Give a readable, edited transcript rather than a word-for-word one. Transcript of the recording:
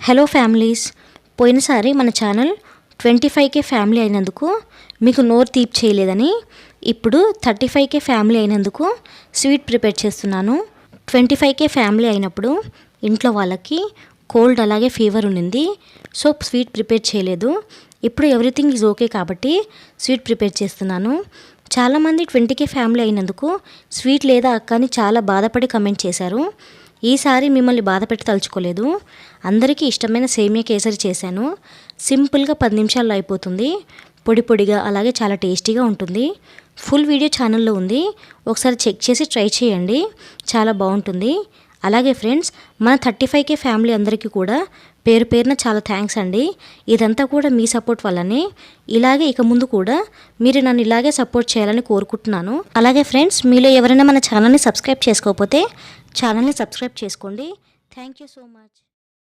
Hello families, పోయినసారి మన channel 25K family అయినందుకు మీకు నోరు తీపి చేయలేదని ఇప్పుడు 35K ఫ్యామిలీ అయినందుకు స్వీట్ ప్రిపేర్ చేస్తున్నాను. 25K ఫ్యామిలీ అయినప్పుడు ఇంట్లో వాళ్ళకి కోల్డ్ అలాగే ఫీవర్ ఉండింది. సో స్వీట్ ప్రిపేర్ చేయలేదు. ఇప్పుడు ఎవ్రీథింగ్ ఈజ్ ఓకే కాబట్టి స్వీట్ ప్రిపేర్ చేస్తున్నాను. చాలామంది 20K ఫ్యామిలీ అయినందుకు స్వీట్ లేదా అక్క అని చాలా బాధపడి కమెంట్ చేశారు. ఈసారి మిమ్మల్ని బాధపెట్టి తలుచుకోలేదు. అందరికీ ఇష్టమైన సేమియా కేసరి చేశాను. సింపుల్గా 10 నిమిషాల్లో అయిపోతుంది. పొడి పొడిగా అలాగే చాలా టేస్టీగా ఉంటుంది. ఫుల్ వీడియో ఛానల్లో ఉంది, ఒకసారి చెక్ చేసి ట్రై చేయండి, చాలా బాగుంటుంది. అలాగే ఫ్రెండ్స్, మన 35K ఫ్యామిలీ అందరికీ కూడా పేరు పేరున చాలా థ్యాంక్స్ అండి. ఇదంతా కూడా మీ సపోర్ట్ వల్లనే. ఇలాగే ఇక ముందు కూడా మీరు నన్ను ఇలాగే సపోర్ట్ చేయాలని కోరుకుంటున్నాను. అలాగే ఫ్రెండ్స్, మీలో ఎవరైనా మన ఛానల్ని సబ్స్క్రైబ్ చేసుకోకపోతే ఛానల్ని సబ్స్క్రైబ్ చేసుకోండి. Thank you so much.